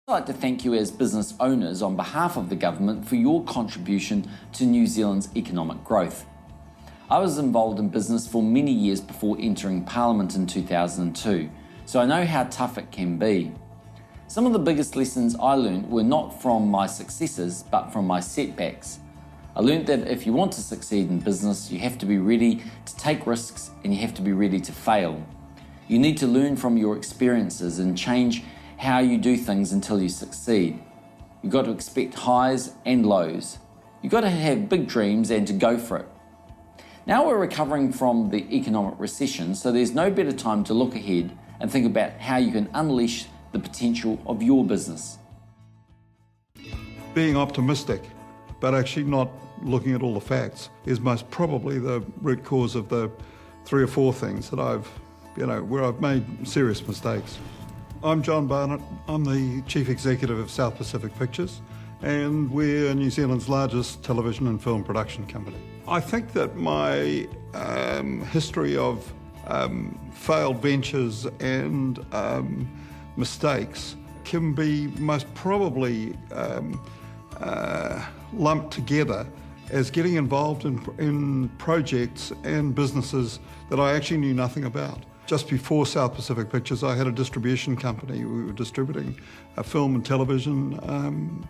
I'd like to thank you as business owners on behalf of the government for your contribution to New Zealand's economic growth. I was involved in business for many years before entering Parliament in 2002, so I know how tough it can be. Some of the biggest lessons I learned were not from my successes, but from my setbacks. I learned that if you want to succeed in business, you have to be ready to take risks and you have to be ready to fail. You need to learn from your experiences and change how you do things until you succeed. You've got to expect highs and lows. You've got to have big dreams and to go for it. Now we're recovering from the economic recession, so there's no better time to look ahead and think about how you can unleash the potential of your business. Being optimistic, but actually not looking at all the facts, is most probably the root cause of the 3 or 4 things that where I've made serious mistakes. I'm John Barnett. I'm the Chief Executive of South Pacific Pictures, and we're New Zealand's largest television and film production company. I think that my history of failed ventures and mistakes can be most probably lumped together as getting involved in projects and businesses that I actually knew nothing about. Just before South Pacific Pictures, I had a distribution company. We were distributing film and television,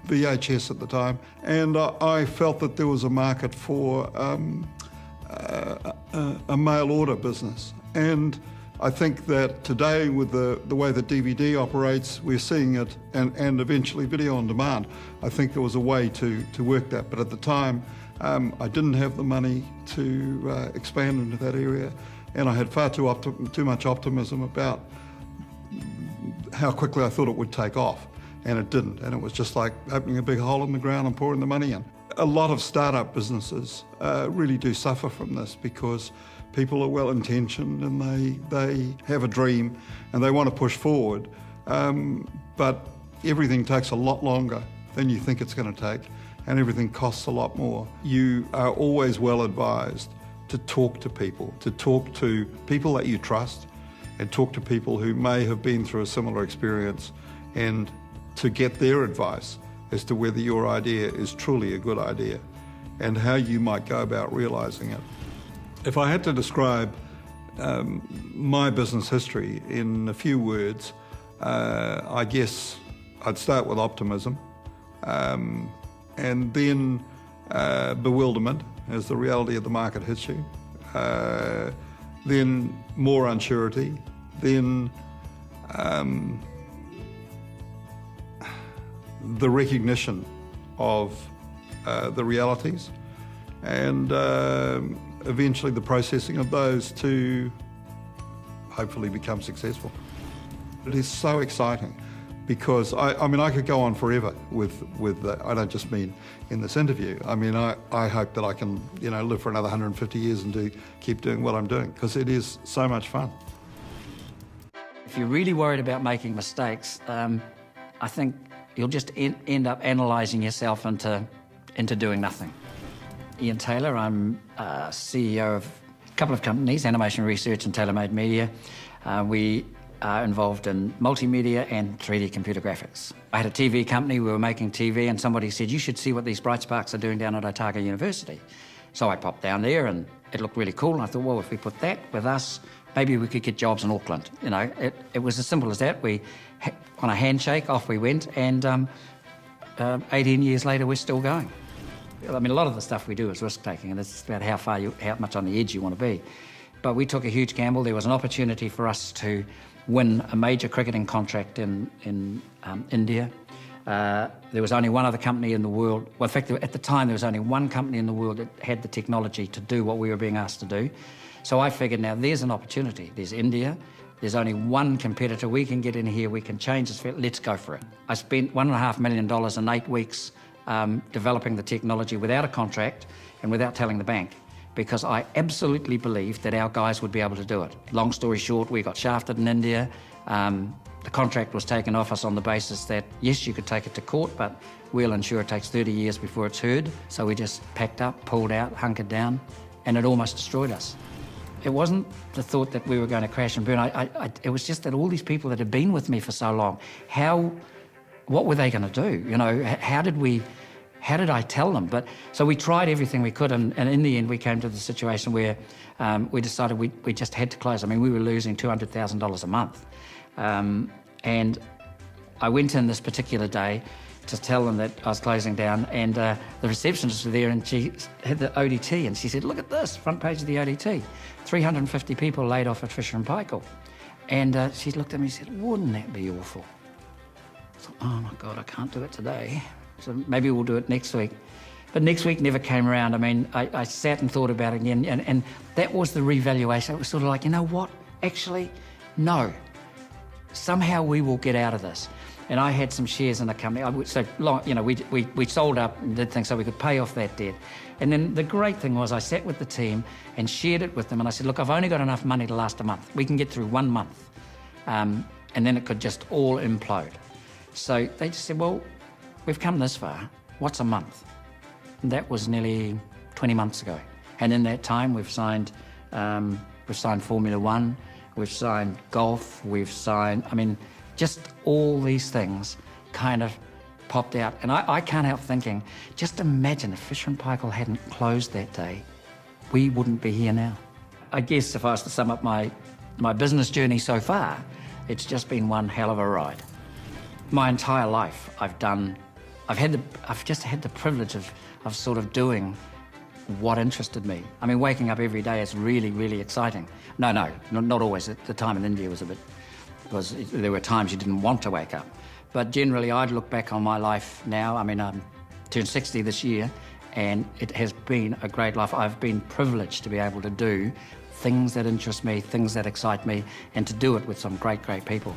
VHS at the time, and I felt that there was a market for a mail order business. And I think that today, with the way that DVD operates, we're seeing it, and eventually video on demand. I think there was a way to work that, but at the time, I didn't have the money to expand into that area. And I had far too much optimism about how quickly I thought it would take off, and it didn't. And it was just like opening a big hole in the ground and pouring the money in. A lot of startup businesses really do suffer from this because people are well-intentioned and they have a dream and they want to push forward, but everything takes a lot longer than you think it's going to take, and everything costs a lot more. You are always well advised to talk to people that you trust, and talk to people who may have been through a similar experience, and to get their advice as to whether your idea is truly a good idea and how you might go about realising it. If I had to describe my business history in a few words, I guess I'd start with optimism, and then bewilderment as the reality of the market hits you, then more unsurety, then the recognition of the realities, and eventually the processing of those to hopefully become successful. It is so exciting because I mean, I could go on forever with I don't just mean in this interview. I mean, I hope that I can, live for another 150 years and keep doing what I'm doing, because it is so much fun. If you're really worried about making mistakes, I think you'll just end up analysing yourself into doing nothing. Ian Taylor, I'm CEO of a couple of companies, Animation Research and Tailor-Made Media. We are involved in multimedia and 3D computer graphics. I had a TV company, we were making TV, and somebody said, you should see what these Bright Sparks are doing down at Otago University. So I popped down there and it looked really cool, and I thought, well, if we put that with us, maybe we could get jobs in Auckland. It was as simple as that. We, on a handshake, off we went, and 18 years later, we're still going. I mean, a lot of the stuff we do is risk-taking, and it's about how much on the edge you want to be. But we took a huge gamble. There was an opportunity for us to win a major cricketing contract in India. There was only one other company in the world, well, in fact, at the time, there was only one company in the world that had the technology to do what we were being asked to do. So I figured, now there's an opportunity. There's India, there's only one competitor, we can get in here, we can change this, let's go for it. I spent $1.5 million in 8 weeks developing the technology without a contract and without telling the bank, because I absolutely believed that our guys would be able to do it. Long story short, we got shafted in India. The contract was taken off us on the basis that, yes, you could take it to court, but we'll ensure it takes 30 years before it's heard. So we just packed up, pulled out, hunkered down, and it almost destroyed us. It wasn't the thought that we were going to crash and burn. It was just that all these people that had been with me for so long, what were they going to do? You know, how did I tell them? But so we tried everything we could, and in the end we came to the situation where we decided we just had to close. I mean, we were losing $200,000 a month. And I went in this particular day to tell them that I was closing down, and the receptionist was there, and she had the ODT, and she said, look at this, front page of the ODT, 350 people laid off at Fisher & Paykel. And she looked at me and said, wouldn't that be awful? I thought, oh my God, I can't do it today. So maybe we'll do it next week. But next week never came around. I mean, I sat and thought about it again, and that was the revaluation. It was sort of like, you know what, actually, no. Somehow we will get out of this. And I had some shares in the company. We sold up and did things so we could pay off that debt. And then the great thing was I sat with the team and shared it with them, and I said, look, I've only got enough money to last a month. We can get through 1 month. And then it could just all implode. So they just said, well, we've come this far. What's a month? And that was nearly 20 months ago. And in that time, we've signed Formula One, we've signed golf, we've signed, I mean, just all these things kind of popped out. And I can't help thinking, just imagine if Fisher & Paykel hadn't closed that day, we wouldn't be here now. I guess if I was to sum up my business journey so far, it's just been one hell of a ride. My entire life I've just had the privilege of sort of doing what interested me. I mean, waking up every day is really, really exciting. Not always. The time in India was there were times you didn't want to wake up. But generally, I'd look back on my life now. I mean, I'm turned 60 this year, and it has been a great life. I've been privileged to be able to do things that interest me, things that excite me, and to do it with some great, great people.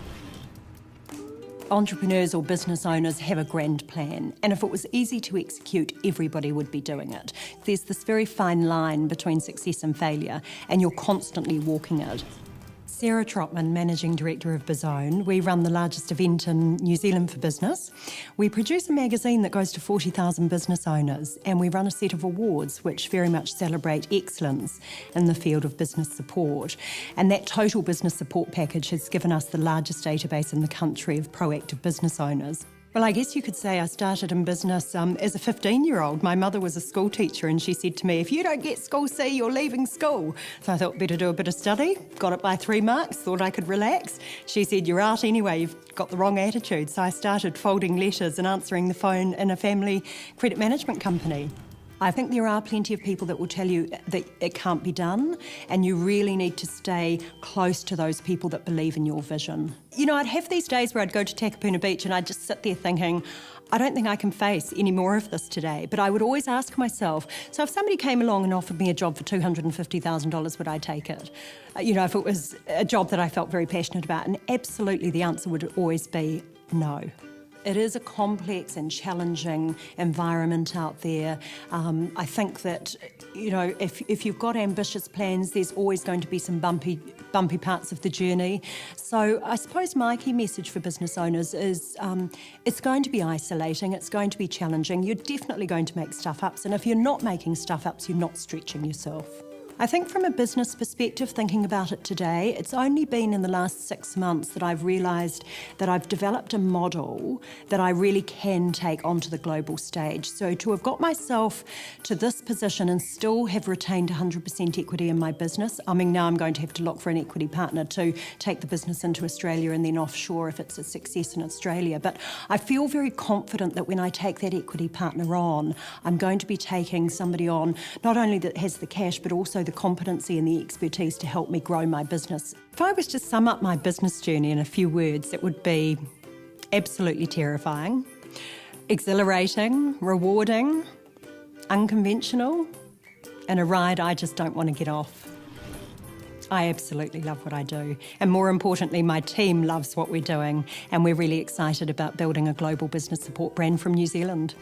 Entrepreneurs or business owners have a grand plan, and if it was easy to execute, everybody would be doing it. There's this very fine line between success and failure, and you're constantly walking it. Sarah Trotman, Managing Director of Bizzone. We run the largest event in New Zealand for business. We produce a magazine that goes to 40,000 business owners, and we run a set of awards which very much celebrate excellence in the field of business support. And that total business support package has given us the largest database in the country of proactive business owners. Well, I guess you could say I started in business as a 15-year-old. My mother was a school teacher, and she said to me, if you don't get school C, you're leaving school. So I thought, better do a bit of study. Got it by 3 marks, thought I could relax. She said, you're out anyway, you've got the wrong attitude. So I started folding letters and answering the phone in a family credit management company. I think there are plenty of people that will tell you that it can't be done, and you really need to stay close to those people that believe in your vision. You know, I'd have these days where I'd go to Takapuna Beach and I'd just sit there thinking, I don't think I can face any more of this today. But I would always ask myself, so if somebody came along and offered me a job for $250,000, would I take it? You know, if it was a job that I felt very passionate about, and absolutely the answer would always be no. It is a complex and challenging environment out there. I think that, you know, if you've got ambitious plans, there's always going to be some bumpy parts of the journey. So I suppose my key message for business owners is it's going to be isolating, it's going to be challenging. You're definitely going to make stuff-ups, and if you're not making stuff-ups, you're not stretching yourself. I think from a business perspective, thinking about it today, it's only been in the last 6 months that I've realised that I've developed a model that I really can take onto the global stage. So to have got myself to this position and still have retained 100% equity in my business, I mean, now I'm going to have to look for an equity partner to take the business into Australia and then offshore if it's a success in Australia. But I feel very confident that when I take that equity partner on, I'm going to be taking somebody on not only that has the cash, but also the competency and the expertise to help me grow my business. If I was to sum up my business journey in a few words, it would be absolutely terrifying, exhilarating, rewarding, unconventional, and a ride I just don't want to get off. I absolutely love what I do, and more importantly, my team loves what we're doing, and we're really excited about building a global business support brand from New Zealand.